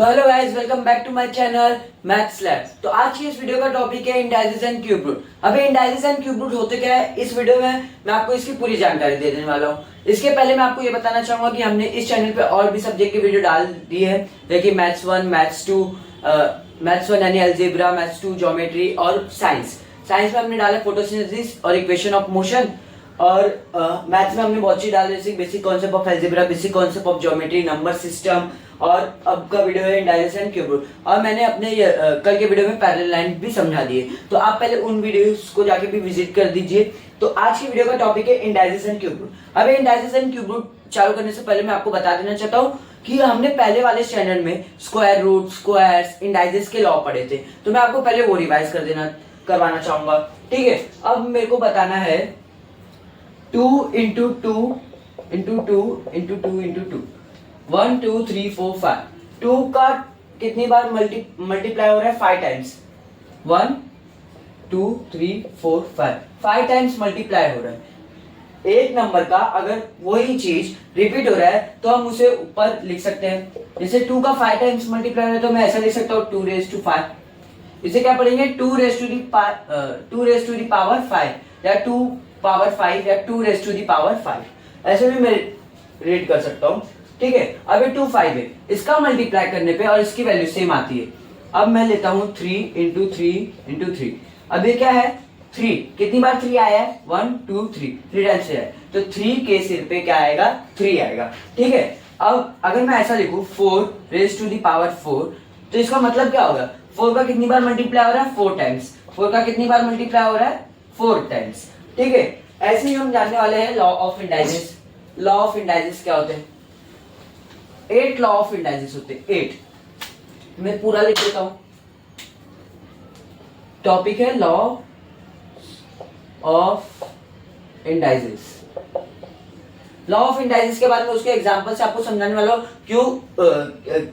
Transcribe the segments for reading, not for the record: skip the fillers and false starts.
तो hello guys, welcome back to my channel maths lab. तो आज की इस वीडियो का टॉपिक है इंडाइसिस एंड क्यूब रूट। अभी इंडाइसिस एंड क्यूब रूट होते क्या है, इस वीडियो में मैं आपको इसकी पूरी जानकारी दे देने वाला हूँ। इसके पहले मैं आपको ये बताना चाहूंगा कि हमने इस चैनल पे और भी सब्जेक्ट की वीडियो डाल दी है, जैसे मैथ्स 1, मैथ्स 1 यानी अलजेब्रा, मैथ्स 2 ज्योमेट्री और साइंस में हमने डाला फोटोसिंथेसिस और इक्वेशन ऑफ मोशन। और मैथ्स में हमने बहुत चीज डाल जैसे basic concept of algebra, basic concept of geometry, number system, और अब का वीडियो है इंडाइसिस एंड क्यूब रूट। और मैंने अपने कल के वीडियो में पैरेलल लाइन भी समझा दिए, तो आप पहले उन वीडियोस को जाके भी विजिट कर दीजिए। तो आज की वीडियो का टॉपिक है इंडाइसिस एंड क्यूब रूट। अब इंडाइसिस एंड क्यूब रूट चालू करने से पहले मैं आपको बता देना चाहता हूँ कि हमने पहले वाले चैनल में स्क्वायर रूट, स्क्वायर्स, इंडाइसिस के लॉ पढ़े थे, तो मैं आपको पहले वो रिवाइज करवाना चाहूंगा। ठीक है, अब मेरे को बताना है 2 into 2 into 2 into 2 into 2 1 2 3 4 5 2 का कितनी बार मल्टीप्लाई हो रहा है? 5 टाइम्स। 1 2 3 4 5 टाइम्स मल्टीप्लाई हो रहा है। एक नंबर का अगर वही चीज रिपीट हो रहा है तो हम उसे ऊपर लिख सकते हैं। जैसे 2 का 5 टाइम्स मल्टीप्लाई हो रहा है तो मैं ऐसा लिख सकता हूँ 2 raised to 5। इसे क्या पढ़ेंगे? 2 raised to the power 5 या 2 पावर 5 या 2 raised to the power 5, ऐसे भी मैं रीड कर सकता हूँ। ठीक है, अब ये 2 5 है, इसका मल्टीप्लाई करने पे और इसकी वैल्यू सेम आती है। अब मैं लेता हूँ 3 into 3 into 3। अब ये क्या है? 3 कितनी बार 3 आया है? 1 2 3 टाइम्स है, तो 3 के सिर पे क्या आएगा? 3 आएगा। ठीक है, अब अगर मैं ऐसा लिखूं 4 raised to the power 4, तो इसका मतलब क्या होगा? 4 का कितनी बार मल्टीप्लाई हो रहा है? 4 टाइम्स। 4 का कितनी बार मल्टीप्लाई हो रहा है? 4 टाइम्स। ठीक है, ऐसे ही हम जानने वाले हैं law of indices. Law of indices क्या होते हैं? 8 लॉ ऑफ इंडाइसिस होते हैं। 8 मैं पूरा लिख देता हूं। टॉपिक है law of indices. Law of indices के बारे में उसके एग्जांपल से आपको समझाने वाला हूं क्यों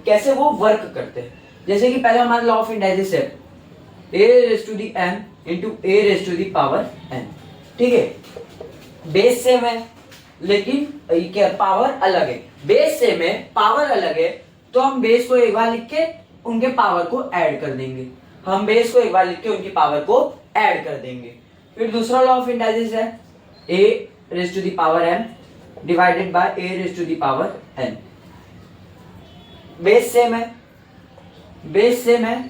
कैसे वो वर्क करते हैं। जैसे कि पहले हमारा लॉ ऑफ इंडाइसिस है a raised to the m into a raised to the power n। ठीक है, बेस सेम है लेकिन क्या पावर अलग है। बेस सेम है, पावर अलग है, तो हम बेस को एक बार लिख के उनके पावर को ऐड कर देंगे। हम बेस को एक बार लिख के उनकी पावर को ऐड कर देंगे। फिर दूसरा लॉ ऑफ इंडाइसिस है a raised to the power m divided by a raised to the power n। Base same है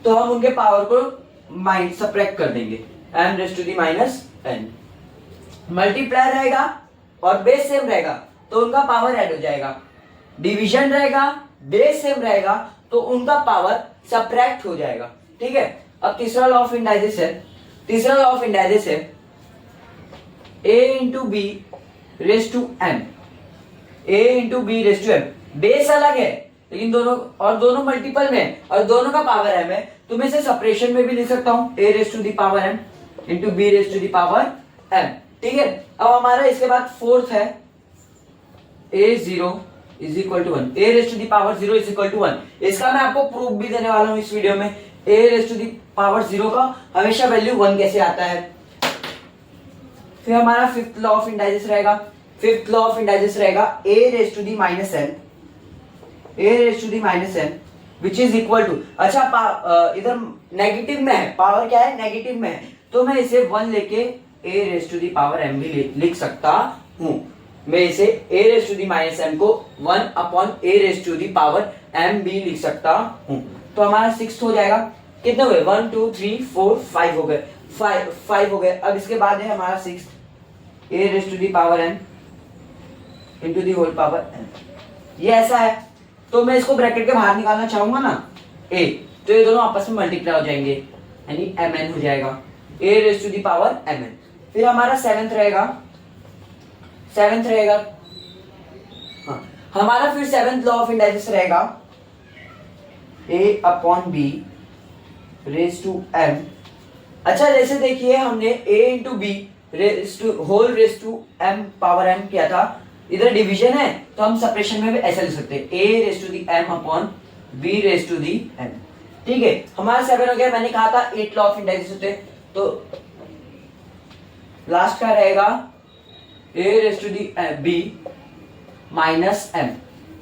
तो हम उनके पावर को सबट्रैक्ट कर देंगे, m raised to the minus n। Multiply रहेगा और बेस सेम रहेगा तो उनका पावर ऐड हो जाएगा। डिवीजन रहेगा, बेस सेम रहेगा तो उनका पावर सबट्रैक्ट हो जाएगा। ठीक है, अब तीसरा लॉ ऑफ इंडाइसिस है a into b raised to m। a into b raised to m, base अलग है लेकिन दोनों मल्टीपल में और दोनों का पावर m है, तो मैं इसे सेपरेशन में भी लिख सकता हूं a raised to the power m into b raised to the power m। ठीक है, अब हमारा इसके बाद फोर्थ है a0 is equal to 1। a raised to the power 0 is equal to 1। इसका मैं आपको प्रूफ भी देने वाला हूं इस वीडियो में। a raised to the power 0 का हमेशा वैल्यू 1 कैसे आता है। फिर हमारा फिफ्थ लॉ ऑफ इंडाइसिस रहेगा a raised to the minus n which is equal to, अच्छा इधर नेगेटिव में है, पावर क्या है? नेगेटिव में है, तो मैं इसे 1 लेके a raised to the power m भी लिख सकता हूं। मैं इसे a raised to the minus m को 1 upon a raised to the power m भी लिख सकता हूं। तो हमारा सिक्स्थ हो जाएगा। कितने हुए? 1 2 3 4 5 हो गए, 5 हो गए। अब इसके बाद है हमारा sixth a raised to the power m into the whole power n। ये ऐसा है, तो मैं इसको ब्रैकेट के बाहर निकालना चाहूंगा ना a, तो ये दोनों आपस में मल्टीप्लाई हो जाएंगे यानी mn हो जाएगा, a raised to the power mn। फिर हमारा सेवेंथ रहेगा हाँ, हमारा फिर सेवेंथ लॉ ऑफ इंडाइसिस रहेगा a upon b raise to m। अच्छा, जैसे देखिए हमने a into b whole raise to m power m किया था, इधर डिवीजन है तो हम सेपरेशन में भी ऐसा लिख सकते हैं a raise to the m upon b raise to the m। ठीक है, हमारा 7 हो गया। मैंने कहा था 8 लॉ ऑफ इंडाइसिस होते, तो लास्ट का रहेगा a raise to the b minus m।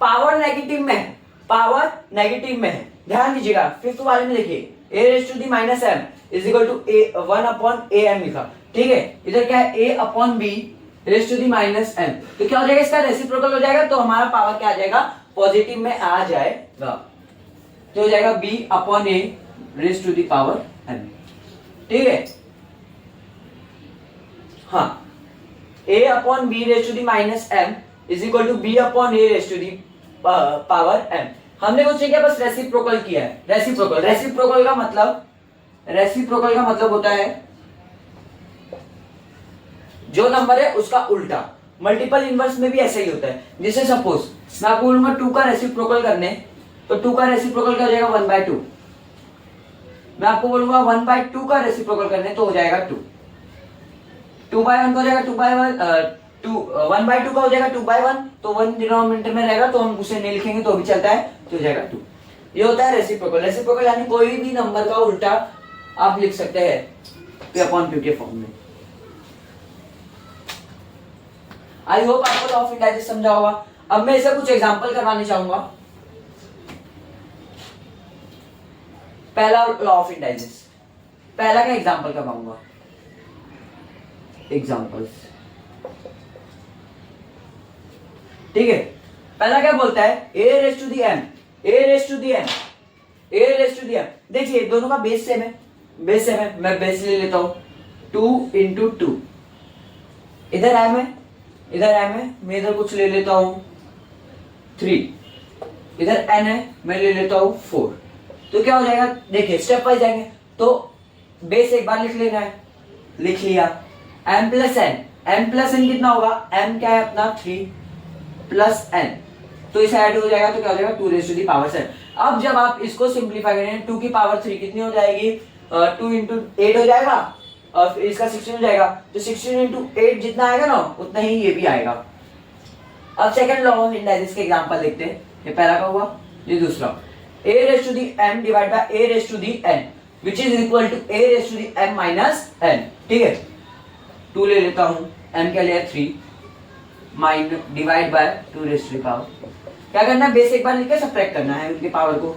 Power negative में है पावर नेगेटिव में है, ध्यान दीजिएगा। फिफ्थ वाले में देखिए a raise to the minus m is equal to a 1 upon a m लिखा, ठीक है। इधर क्या है a upon b raise to the minus m, तो क्या हो जाएगा इसका रेसिप्रोकल हो जाएगा, तो हमारा पावर क्या आ जाएगा पॉजिटिव में आ जाएगा, तो हो जाएगा b upon a raise to the power m, ठीक है। हाँ, a upon b raise to the minus m is equal to b upon a raise to the power m। हमने कुछ नहीं किया, बस रेसिप्रोकल किया है। रेसिप्रोकल का मतलब होता है जो नंबर है उसका उल्टा। मल्टीपल इनवर्स में भी ऐसा ही होता है। जैसे सपोज मैं आपको बोलूंगा 2 का रेसिप्रोकल करने, तो 2 का रेसिप्रोकल क्या हो जाएगा 1/2। मैं आपको बोलूंगा 1/2 का रेसिप्रोकल करने, तो हो जाएगा 2। 2/1 का हो जाएगा 2/1, 1/2 का हो जाएगा 2/1, तो 1 डिनोमिनेटर में रहेगा, तो हम उसे नहीं लिखेंगे तो भी चलता है, तो हो जाएगा 2। ये होता है रेसिप्रोकल यानी कोई भी नंबर का उल्टा आप लिख सकते हैं p/q के फॉर्म में। आई होप आपको लॉ ऑफ इंडाइजेस समझा होगा। अब मैं इसे कुछ एग्जांपल करवाने चाहूंगा। पहला लॉ ऑफ इंडाइजेस, पहला का एग्जांपल करवाऊंगा। एग्जांपल्स, ठीक है। पहला क्या बोलता है a raise to the m, देखिए दोनों का बेस सेम है, मैं बेस ले लेता हूं 2 इंटू 2, इधर m है, मैं इधर कुछ ले लेता हूं 3, इधर n है, मैं ले लेता हूं 4। तो क्या हो जाएगा, देखिए स्टेप वाइज जाएंगे, तो बेस एक बार लिख लेना है, लिख लिया। m प्लस n कितना होगा, m क्या है अपना 3 प्लस n, तो इसे ऐड हो जाएगा, तो क्या हो जाएगा 2 रेज टू दी पावर 7। अब जब आप इसको सिंप्लीफाई करेंगे 2 की पावर 3 कितनी हो जाएगी, 2 इंटू 8 हो जाएगा, और इसका 16 हो जाएगा, तो 16 इंटू 8 जितना आएगा ना उतना ही ये भी आएगा। अब सेकंड लॉ ऑफ इंडाइजेस के एग्जांपल देखते हैं। ये पहला का हुआ, ये दूसरा a raise to the m divide by a raise to the n which is equal to a raise to the m minus n, ठीक है। 2 ले लेता हूं, m क्या लिया 3 minus divide by 2 raise to the power, क्या करना है बेस एक बार लिखकर सब्ट्रैक्ट करना है उनकी पावर को,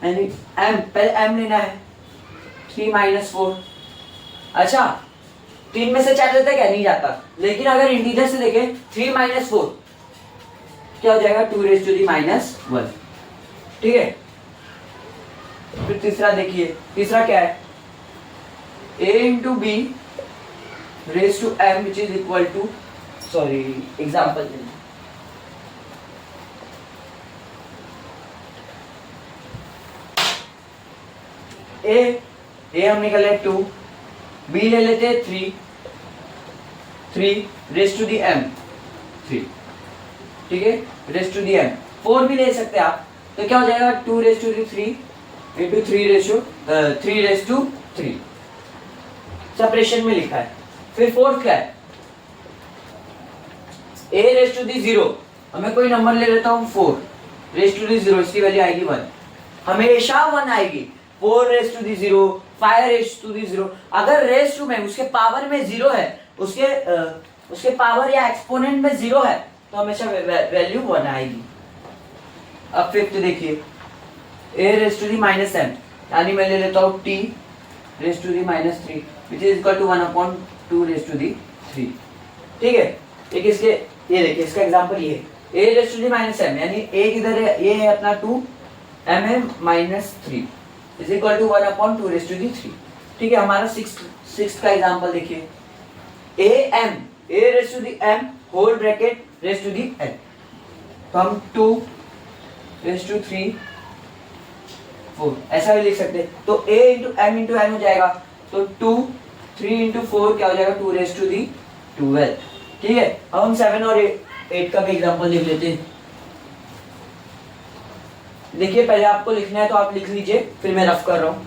यानी m पहले m लेना है 3 माइनस 4। अच्छा 3 में से 4 जाता है क्या, नहीं जाता, लेकिन अगर इंटीजर से देखें 3 माइनस 4 क्या हो जाएगा 2 रेज टू दी माइनस 1, ठीक है। फिर तीसरा देखिए, तीसरा क्या है a into b raise to m which is equal to, sorry example a हम निकल रहे 2, b ले लेते हैं 3 रेज टू दी m 3, ठीक है, रेज टू दी m 4 भी ले सकते हैं आप, तो क्या हो जाएगा 2 raise to the 3 into 3 raise to 3 separation में लिखा है। फिर फोर्थ क्या है a रेज टू दी 0, हमें कोई नंबर ले लेता हूं 4 रेज टू दी 0, इसकी वैल्यू आएगी 1, हमेशा 1 आएगी। 4 raise to the 0, 5 raise to the 0, अगर रेज टू में उसके पावर में 0 है, उसके पावर या एक्सपोनेंट में 0 है, तो हमेशा वैल्यू 1 आएगी। अब फिफ्थ देखिए a raise to the minus m, यानी मैं ले लेता हूँ t raise to the minus 3 which is equal to 1 upon 2 raise to the 3, ठीक है। एक इसके ये देखिए इसका एग्जांपल ये है a raise to the minus m, यानी a किधर है, ये है अपना 2, m है minus 3 is equal to 1 upon 2 raise to the 3, ठीक है। हमारा सिक्स्थ का एग्जांपल देखिए a raise to the m whole bracket raise to the n, तो हम 2 रेज टू 3 4 ऐसा भी लिख सकते हैं, तो a into m into n हो जाएगा, तो 2 3 इंटू 4 क्या हो जाएगा 2 रेज टू दी 12, ठीक है। अब हम 7 और 8 का भी एग्जांपल लिख लेते हैं। देखिए पहले आपको लिखना है तो आप लिख लीजिए, फिर मैं रफ कर रहा हूं।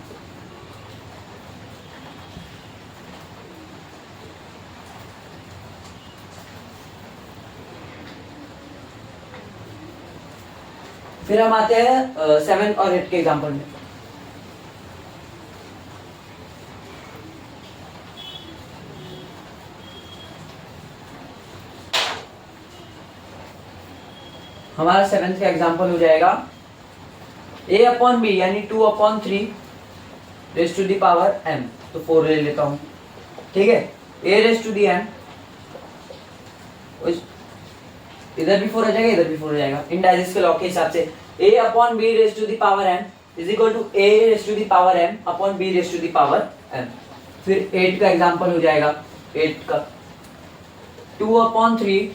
फिर हम आते हैं 7 और 8 के एग्जांपल में। हमारा 7th का एग्जांपल हो जाएगा a अपॉन बी यानी 2/3 raise to the power m, तो 4 ले लेता हूँ, ठीक है। a raise to the m, इधर भी 4 आ जाएगा, इधर भी 4 आ जाएगा, इंडाइजेस के लॉ के हिसाब से a upon b raise to the power m is equal to a raise to the power m upon b raise to the power m। फिर 8 का एग्जांपल हो जाएगा, 8 का 2/3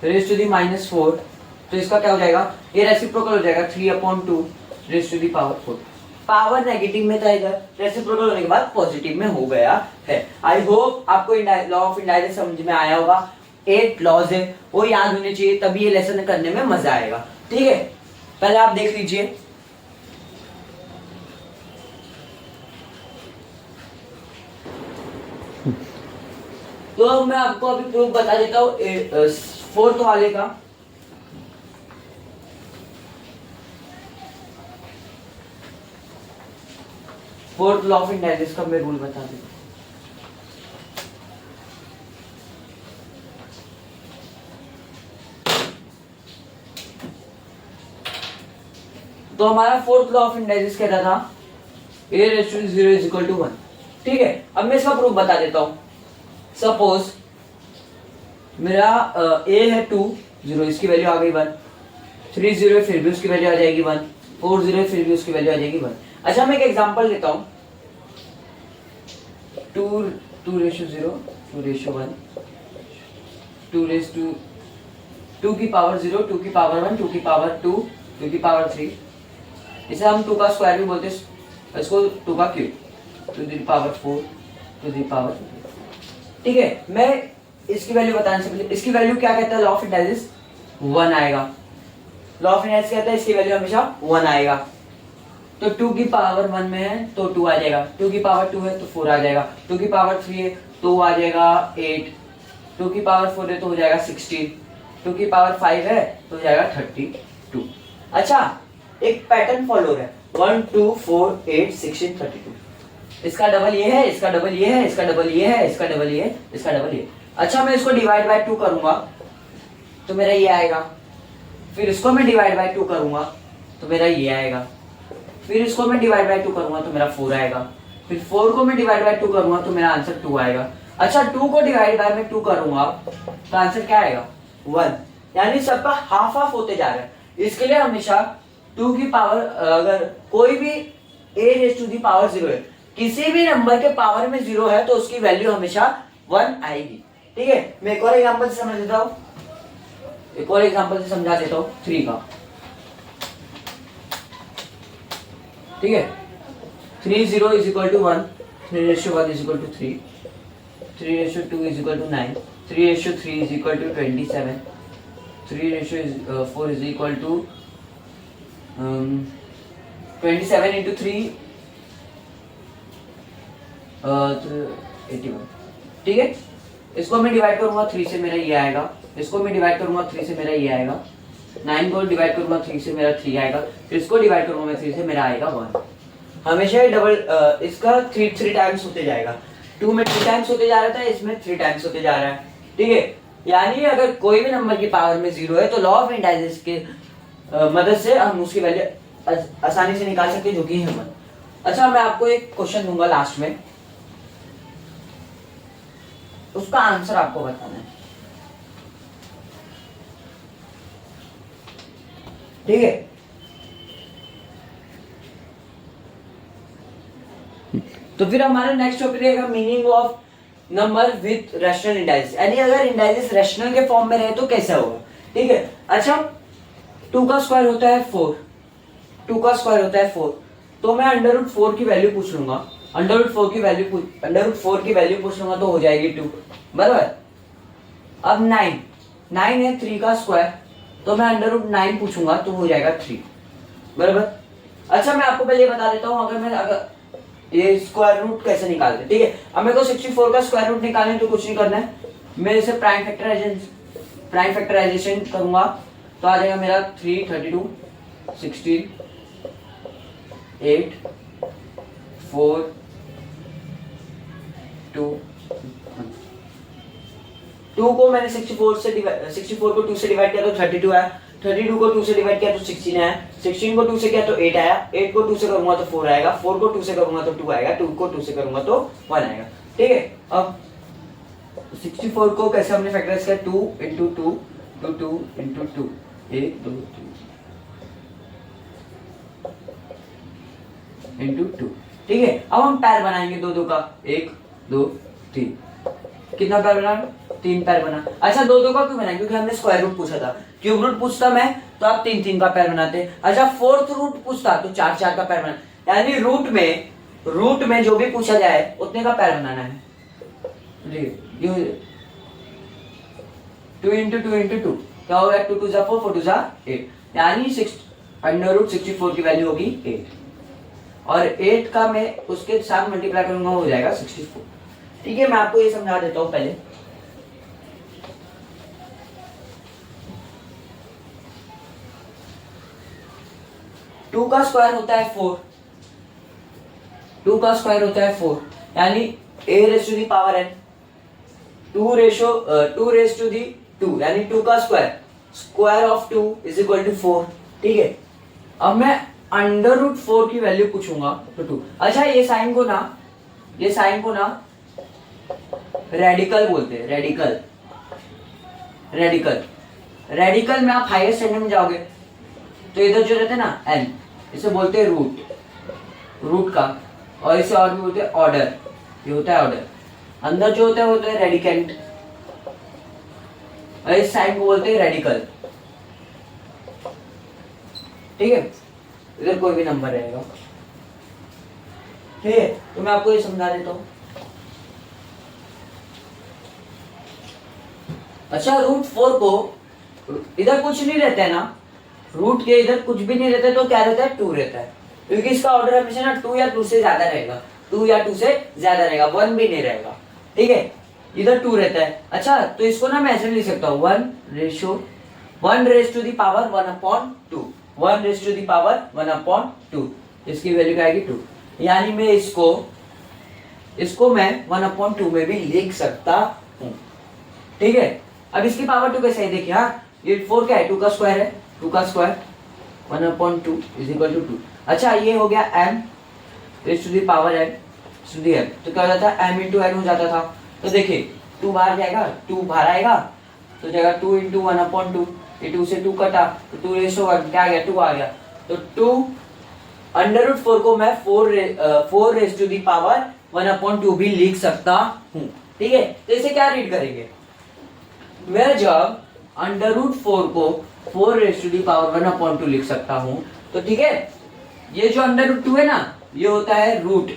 रेज टू दी -4, तो इसका क्या हो जाएगा, ये रेसिप्रोकल हो जाएगा 3/2 raise to the power 4। Power negative में था इधर, रेसिप्रोकल होने के बाद पॉजिटिव में हो गया है। आई होप आपको लॉ ऑफ इंडाइजेस समझ में आया होगा। 8 लॉज है वो याद होने चाहिए, तभी ये लेसन करने में मजा आएगा, ठीक है। पहले आप देख लीजिए, तो मैं आपको अभी प्रूफ बता देता हूँ 4th वाले का। फोर्थ लॉ ऑफ इंडाइजेस का मैं रूल बता देता हूँ। तो हमारा फोर्थ लॉ ऑफ इंडाइजेस कहता था a raise to 0 is equal to 1, ठीक है। अब मैं इसका प्रूफ बता देता हूँ। सपोज मेरा a है 2 0, इसकी वैल्यू आ गई 1, 3 0 फिर भी उसकी वैल्यू आ जाएगी 1, 4 0 फिर भी उसकी वैल्यू आ जाएगी 1। अच्छा मैं एक एग्जांपल लेता हूँ, 2:0, 2:1, 2 की पावर 0, 2 की पावर 1, 2 की पावर 2, 2 की पावर 3, इसे हम 2 का स्क्वायर भी बोलते हैं, इसको 2 का क्यूब, 2 की पावर 4, 2 की पावर, ठीक है। मैं इसकी वैल्यू बताने से पहले, इसकी वैल्यू क्या कहता है लॉ ऑफ इंडाइजेस, 1 आएगा। लॉ ऑफ इंडाइजेस कहता है इसकी वैल्यू हमेशा 1 आएगा। तो 2 की पावर 1 में है तो 2 आ जाएगा, 2 की पावर 2 है तो 4 आ जाएगा, 2 की पावर 3 है तो आ जाएगा 8, 2 की पावर 4 है तो हो जाएगा 16, 2 की पावर 5 है तो हो जाएगा 32। अच्छा एक पैटर्न फॉलो है, 1 2 4 8 16 32। इसका डबल ये है, इसका डबल ये है, इसका डबल ये है, इसका डबल ये है, इसका डबल ये। अच्छा मैं इसको डिवाइड बाय 2 करूंगा तो मेरा ये आएगा, फिर इसको मैं डिवाइड बाय 2 करूंगा तो मेरा ये आएगा, फिर इसको मैं डिवाइड बाय 2 करूंगा तो मेरा 4 आएगा, फिर 4 को मैं डिवाइड बाय 2 करूंगा तो मेरा आंसर 2 आएगा। अच्छा 2 को डिवाइड बाय में 2 करूंगा तो आंसर क्या आएगा, 1। यानी सबका हाफ हाफ होते जा रहा है। इसके लिए हमेशा 2 की पावर, अगर कोई भी a raise to the power 0 है, किसी भी नंबर के पावर में 0 है तो उसकी वैल्यू हमेशा 1 आएगी, ठीक है। मैं एक और एग्जांपल से समझ देता हूँ, एक और एग्जांपल से समझा देता हूँ 3 का, ठीक है। 3 0 is equal to 1, 3:1 is equal to 3, 3:2 is equal to 9, 3:3 is equal to 27, 3:4 is equal to 27 into 3 81, ठीक है। इसको मैं डिवाइड करूंगा 3 से मेरा ये आएगा, इसको मैं डिवाइड करूंगा 3 से मेरा ये आएगा, 9 को डिवाइड करूंगा 3 से मेरा 3 आएगा, फिर इसको डिवाइड करूंगा मैं 3 से मेरा आएगा 1। हमेशा डबल इसका 3 टाइम्स होते जाएगा, 2 में 3 टाइम्स होते जा रहा था, इसमें 3 टाइम्स होते जा रहा है, ठीक है। यानी अगर कोई भी नंबर की पावर में 0 है तो लॉ ऑफ इंडाइजेस के मदद से हम उसकी वैल्यू आसानी से निकाल सकते हैं, जो कि है 1। अच्छा मैं आपको एक क्वेश्चन दूंगा लास्ट में, उसका आंसर आपको बताना है, ठीक है। तो फिर हमारा नेक्स्ट टॉपिक रहेगा meaning of number with rational indices, यानी अगर इंडाइजेस रैशनल के फॉर्म में रहे तो कैसा होगा, ठीक है। अच्छा 2 का स्क्वायर होता है 4, 2 का स्क्वायर होता है 4, तो मैं √4 की वैल्यू पूछ लूंगा, √4 की वैल्यू पूछ लूंगा तो हो जाएगी 2, बराबर। अब 9 है 3 का स्क्वायर, तो मैं √9 पूछूंगा तो हो जाएगा 3, बराबर। अच्छा मैं आपको पहले बता देता हूँ अगर ये स्क्वायर रूट कैसे निकालते हैं, ठीक है। अब मेरे को 64 का स्क्वायर रूट निकालने तो कुछ नहीं करना है, मैं इसे प्राइम फैक्टराइजेशन करूंगा तो आ जाएगा मेरा 3 32 16 8 4 2 2 को मैंने 64 को 2 से डिवाइड किया तो 32 है, 32 को 2 से डिवाइड किया तो 16 आया, 16 को 2 से किया तो 8 आया, 8 को 2 से करूंगा तो 4 आएगा, 4 को 2 से करूंगा तो 2 आएगा, 2 को 2 से करूंगा तो 1 आएगा। ठीक है, अब 64 को कैसे हमने फैक्टराइज किया, 2 इंटू 2 टू 2 इंटू 2, 1 2 3 इंटू 2। ठीक है, अब हम पैर बनाएंगे दो दो का, 1 2 3, कितना पैर बना, 3 पैर बना। अच्छा, दो दो का क्यों बनाएंगे, क्योंकि हमने स्क्वायर रूट पूछा था, क्यूब रूट पूछता मैं तो आप 3 3 का पैर बनाते। अच्छा, फोर्थ रूट पूछता तो 4 4 का पैर बना, यानी रूट में जो भी पूछा जाए उतने का पैर बनाना है। 2 इंटू 2 इंटू 2 क्या होगा, 2 2 4 4 2 8, यानी √64 की वैल्यू होगी 8, और 8 का मैं उसके साथ मल्टीप्लाई करूंगा, हो जाएगा 64। ठीक है, मैं आपको ये समझा देता हूं पहले। टू का स्क्वायर होता है 4, 2 का स्क्वायर होता है 4, यानी a raise to the power n, 2 raise to the 2, यानी 2 का square of 2 is equal to 4। ठीक है, अब मैं √4 की वैल्यू पूछूंगा तो 2। अच्छा, ये साइन को ना रेडिकल बोलते हैं, रेडिकल में आप हायर स्टैंडर्ड में जाओगे तो इधर जो रहते हैं ना n, इसे बोलते हैं रूट का, और इसे और भी बोलते हैं ऑर्डर, ये होता है ऑर्डर। अंदर जो होता है वो होता है रेडिकेंट, और इस साइन को बोलते हैं रेडिकल। ठीक है, इधर कोई भी नंबर रहेगा। ठीक है, तो मैं आपको ये समझा देता हूं। अच्छा, √4 को इधर कुछ नहीं रहता है ना, रूट के इधर कुछ भी नहीं रहता है, तो क्या रहता है, 2 रहता है, क्योंकि इसका ऑर्डर हमेशा ना 2 या 2 से ज्यादा रहेगा, 2 या 2 से ज्यादा रहेगा, 1 भी नहीं रहेगा। ठीक है, इधर 2 रहता है। अच्छा, तो इसको ना मैं ऐसे लिख सकता हूँ, 1 raise to the power 1/2, 1 raise to the power 1/2, इसकी वैल्यू क्या आएगी 2, यानी मैं इसको मैं 1/2 में भी लिख सकता हूँ। ठीक है, अब इसकी पावर 2 कैसे है, देखिए। हाँ, ये 4 क्या है, 2 का स्क्वायर है, 2 का स्क्वायर 1/2 इज इक्वल टू 2। अच्छा, ये हो गया m raise to the power n to the m, तो क्या हो जाता है, m इंटू n हो जाता था। तो देखिए 2 बाहर जाएगा, 2 बाहर आएगा तो जाएगा 2 इंटू 1/2, ये 2 से 2 कटा तो 2 रेज़ टू 1 क्या आ गया, 2 आ गया। तो 2 √4 को मैं 4 रेज़ टू दी पावर 1/2 भी लिख सकता हूँ। ठीक है, तो इसे क्या रीड करेंगे, मैं जब √4 को 4 रेज़ टू दी पावर 1/2 लिख सकता हूँ, तो ठीक है, ये जो √2 है ना, ये होता है रूट,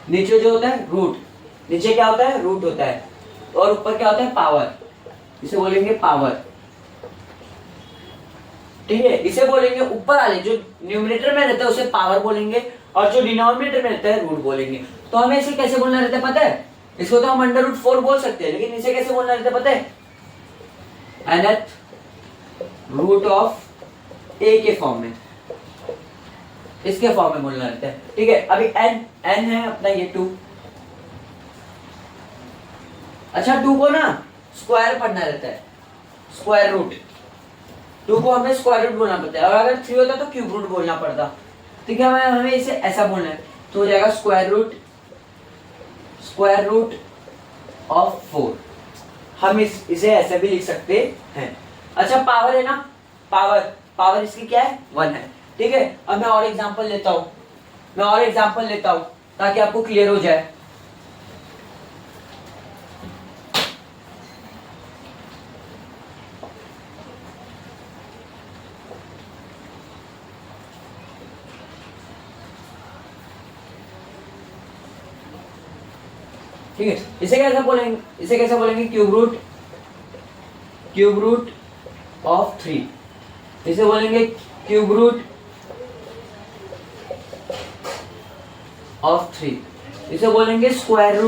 नीचे जो होता है रूट, नीचे क्या होता है, रूट होता है, और ऊपर क्या होता है, पावर, इसे बोलेंगे पावर। ठीक है, इसे बोलेंगे ऊपर वाले जो न्यूमरेटर में रहता है उसे पावर बोलेंगे, और जो डिनोमिनेटर में रहता है रूट बोलेंगे। तो हमें इसे कैसे बोलना रहता है पता है, इसको तो हम √4 बोल सकते हैं, लेकिन इसे कैसे बोलना रहता है पता है, nth रूट ऑफ a के फॉर्म में, इसके फॉर्म में बोलना रहता है। ठीक है, अभी n है अपना ये 2। अच्छा, 2 को ना स्क्वायर पढ़ना रहता है, स्क्वायर रूट, 2 को हमें स्क्वायर रूट बोलना पड़ता है, और अगर 3 होता तो क्यूब रूट बोलना पड़ता। ठीक है, हमें इसे ऐसा बोलना है, तो हो जाएगा स्क्वायर रूट ऑफ 4। हम इसे ऐसे भी लिख सकते हैं। अच्छा, पावर है ना, पावर इसकी क्या है, 1 है। ठीक है, अब मैं और एग्जांपल लेता हूं ताकि आपको क्लियर हो जाए। ठीक है, इसे कैसे बोलेंगे, क्यूब रूट ऑफ 3, इसे बोलेंगे क्यूब रूट ऑफ 3, इसे बोलेंगे स्क्वायर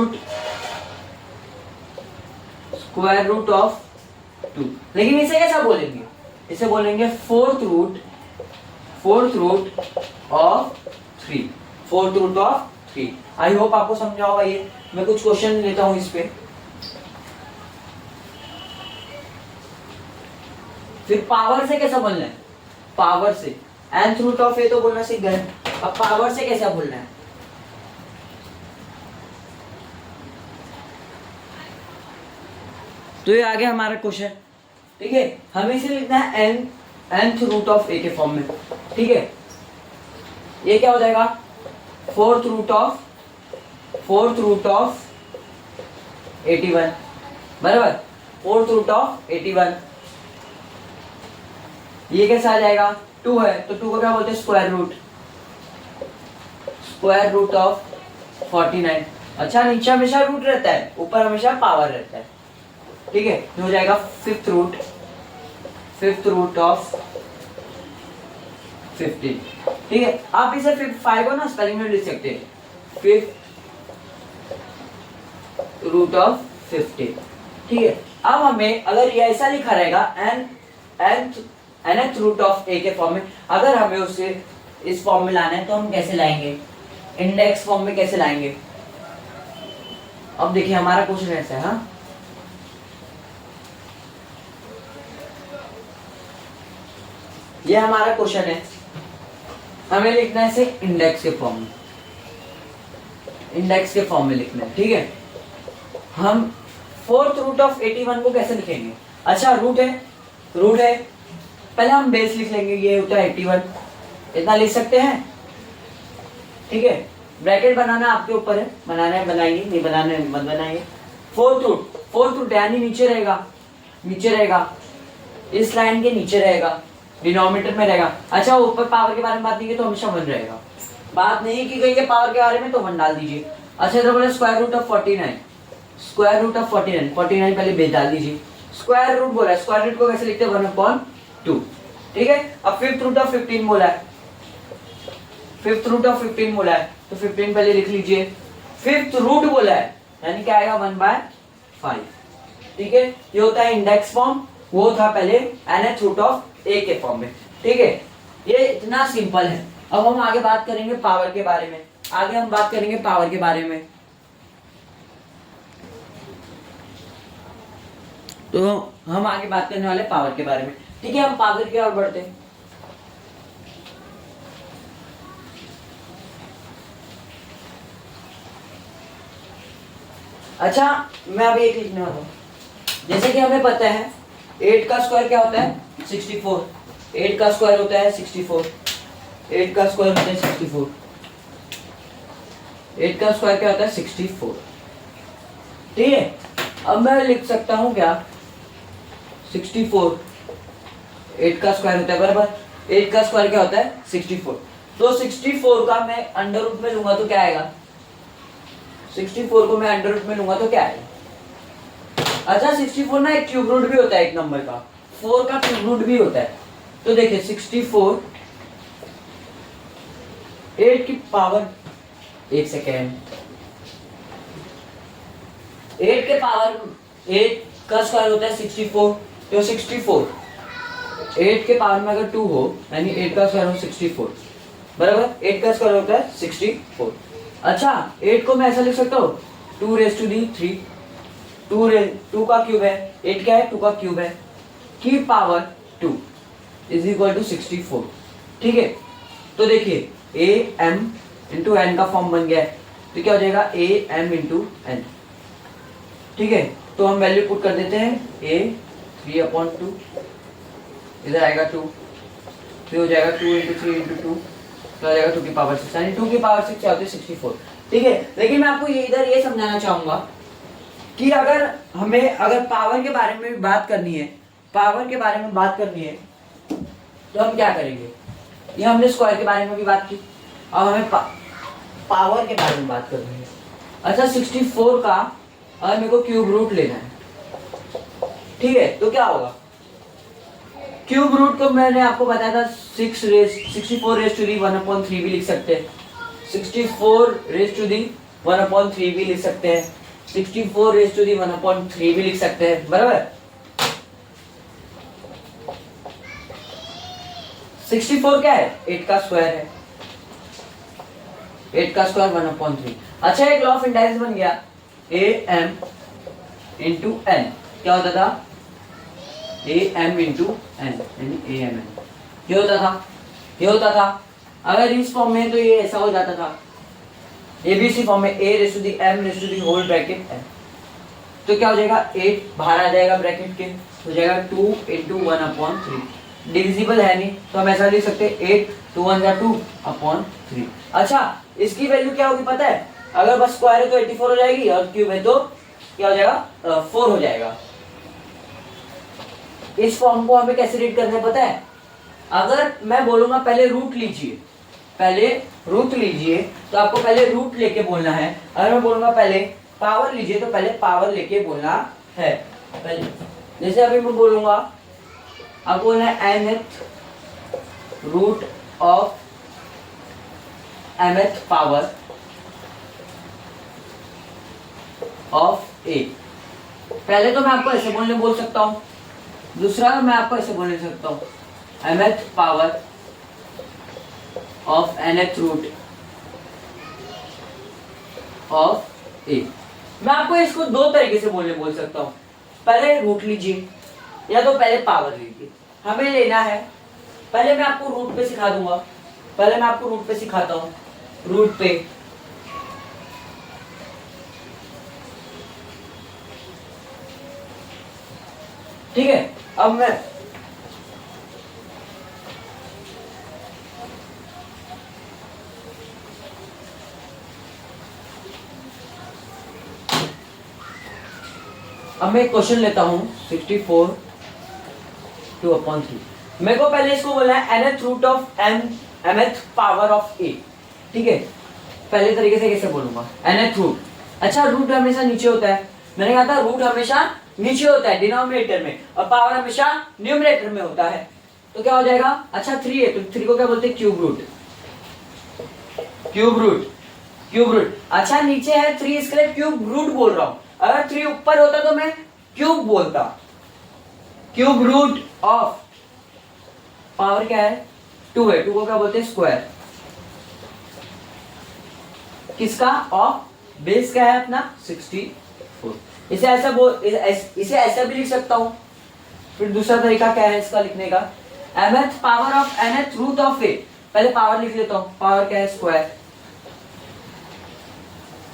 रूट ऑफ 2। लेकिन इसे कैसा बोलेंगे, इसे बोलेंगे fourth root of 3। I hope आपको समझा होगा। ये मैं कुछ क्वेश्चन लेता हूं इस पे। फिर पावर से कैसा बोलना है, पावर से, nth रूट ऑफ ए तो बोलना सीख गए, अब पावर से कैसा बोलना है, तो ये आ गया हमारा क्वेश्चन। ठीक है, हमें इसे लिखना है nth रूट ऑफ ए के फॉर्म में। ठीक है, ये क्या हो जाएगा, फोर्थ रूट ऑफ 81, बराबर, फोर्थ रूट ऑफ 81। ये कैसा आ जाएगा, 2 है तो 2 को क्या बोलते हैं, स्क्वायर रूट ऑफ 49। अच्छा, नीचे हमेशा रूट रहता है, ऊपर हमेशा पावर रहता है। ठीक है, तो हो जाएगा फिफ्थ रूट ऑफ 50। ठीक है, आप इसे 5 को ना स्पेलिंग में लिख सकते हैं, फिफ्थ रूट ऑफ 50। ठीक है, अब हमें अगर ये ऐसा लिखा रहेगा nth रूट ऑफ ए के फॉर्म में, अगर हमें उसे इस फॉर्म में लाना है तो हम कैसे लाएंगे, इंडेक्स फॉर्म में कैसे लाएंगे। अब देखिए हमारा क्वेश्चन ऐसा है, हाँ, ये हमारा क्वेश्चन है, हमें लिखना है इसे इंडेक्स के फॉर्म में, लिखना है। ठीक है, हम फोर्थ रूट ऑफ 81 को कैसे लिखेंगे, अच्छा रूट है, पहले हम बेस लिख लेंगे, ये होता है 81, इतना लिख सकते हैं। ठीक है, ब्रैकेट बनाना आपके ऊपर है, बनाना है बनाइए, नहीं बनाना है मत बनाइए। फोर्थ रूट यानी नीचे रहेगा, इस लाइन के नीचे रहेगा, डिनोमिनेटर में रहेगा। अच्छा, ऊपर पावर के बारे में बात नहीं की तो हमेशा 1 रहेगा, बात नहीं की गई है पावर के बारे में तो 1 डाल दीजिए। अच्छा, तो बोले स्क्वायर रूट ऑफ 49, 49 पहले बेस डाल दीजिए, स्क्वायर रूट बोला है, स्क्वायर रूट को कैसे लिखते हैं, 1/2। ठीक है, अब फिफ्थ रूट ऑफ 15 बोला है, तो 15 पहले लिख लीजिए, फिफ्थ रूट बोला है यानी क्या आएगा, 1/5। ठीक है, ये होता है इंडेक्स फॉर्म, वो था पहले nth रूट ऑफ ए के फॉर्म में। ठीक है, ये इतना सिंपल है। अब हम आगे बात करेंगे पावर के बारे में, तो हम आगे बात करने वाले पावर के बारे में। ठीक है, हम पावर की ओर बढ़ते हैं। अच्छा, मैं अभी एक लिखने वाला हूं, जैसे कि हमें पता है 8 का स्क्वायर क्या होता है, 64। 8 का स्क्वायर होता है 64, 8 का स्क्वायर होता है 64, 8 का स्क्वायर क्या होता है, 64। ठीक है, अब मैं लिख सकता हूं क्या, 64, 8 का स्क्वायर होता है, बराबर, 8 का स्क्वायर क्या होता है, 64। तो 64 का मैं अंडर रूट में लूंगा तो क्या आएगा, 64 को मैं अंडर रूट में लूंगा तो क्या आएगा। अच्छा, 64 ना एक क्यूब रूट भी होता है, एक नंबर का 4 का क्यूब रूट भी होता है। तो देखिए 64, 8 की पावर, एक सेकेंड, 8 के पावर 8 का स्क्वायर होता है 64, तो 64 8 के पावर में अगर 2 हो यानी 8 का स्क्वायर हो 64, बराबर, 8 का स्क्वायर होता है 64। अच्छा, 8 को मैं ऐसा लिख सकता हूँ 2 रेज़ टू दी 3, 2 का क्यूब है, 8 क्या है, 2 का क्यूब है, की पावर 2 इज इक्वल टू 64। ठीक है, तो देखिए ए एम इंटू एन का फॉर्म बन गया है, तो क्या हो जाएगा, ए एम इंटू एन। ठीक है, तो हम वैल्यू पुट कर देते हैं, ए 3/2, इधर आएगा 2, फिर हो जाएगा 2 इंटू 3 इंटू 2, तो आ जाएगा 2 की पावर 6, यानी 2 की पावर 6 क्या होती है, 64। ठीक है, लेकिन मैं आपको इधर ये समझाना चाहूंगा कि अगर पावर के बारे में बात करनी है, तो हम क्या करेंगे। ये हमने स्क्वायर के बारे में भी बात की, अब हमें पावर के बारे में बात करनी है। अच्छा, 64 का अगर मेरे को क्यूब रूट लेना है, ठीक है, तो क्या होगा, क्यूब रूट को मैंने आपको बताया था 64 रेज़ टू दी 1/3 भी लिख सकते हैं, 64 रेज़ टू दी 1/3 भी लिख सकते हैं, 64 रेज़ टू दी 1/3 भी लिख सकते हैं, बराबर। 64 क्या है, 8 का स्क्वायर है, 8 का स्क्वायर 1/3। अच्छा, एक लॉ ऑफ इंडाइस बन गया, ए एम इंटू एन क्या होता था, ए एम इंटू एन, यानी ए एम एन। ये होता था, ये होता था। अगर इस फॉर्म में तो ये ऐसा हो जाता था, एबीसी फॉर्म में a raise to the m raise to the whole bracket n. तो क्या हो जाएगा, 8 बाहर आ जाएगा ब्रैकेट के, हो जाएगा 2 इंटू 1/3। डिविजिबल है नहीं तो हम ऐसा लिख सकते हैं 8 2 1 2/3। अच्छा, इसकी वैल्यू क्या होगी पता है, अगर बस स्क्वायर है तो 84 हो जाएगी और क्यूब है तो क्या हो जाएगा, 4 हो जाएगा। इस फॉर्म को हमें कैसे रीड करना है पता है, अगर मैं बोलूंगा पहले रूट लीजिए, पहले रूट लीजिए, तो आपको पहले रूट लेके बोलना है। अगर मैं बोलूंगा पहले पावर लीजिए तो पहले पावर लेके बोलना है। पहले जैसे अभी मैं बोलूंगा, अब बोलना है nth root of mth power of a. पहले तो मैं आपको ऐसे बोल सकता हूं, दूसरा मैं आपको ऐसे बोल सकता हूं mth power of nth root of a. मैं आपको इसको दो तरीके से बोल सकता हूं, पहले रूट लीजिए या तो पहले पावर लीजिए। हमें लेना है, पहले मैं आपको रूट पे सिखा दूंगा, पहले मैं आपको रूट पे सिखाता हूं, रूट पे ठीक है। अब मैं एक क्वेश्चन लेता हूं 64 2/3। मेरे को पहले इसको बोलना है nth root of m mth power of a, ठीक है। पहले तरीके से कैसे बोलूंगा, nth रूट। अच्छा, रूट हमेशा नीचे होता है, मैंने कहा था रूट हमेशा नीचे होता है डिनोमिनेटर में, और पावर हमेशा न्यूमरेटर में होता है। तो क्या हो जाएगा, अच्छा 3 है तो 3 को क्या बोलते हैं, cube root, cube root, cube root. अच्छा नीचे है 3, इसके लिए क्यूब रूट बोल रहा हूं। अगर 3 ऊपर होता तो मैं क्यूब बोलता, क्यूब रूट ऑफ पावर क्या है 2 है, 2 को क्या बोलते हैं, स्क्वायर। किसका, ऑफ बेस क्या है अपना 64। इसे ऐसा भी लिख सकता हूं। फिर दूसरा तरीका क्या है इसका लिखने का, mth power of nth root of a. पहले पावर लिख लेता हूं, पावर क्या है, square,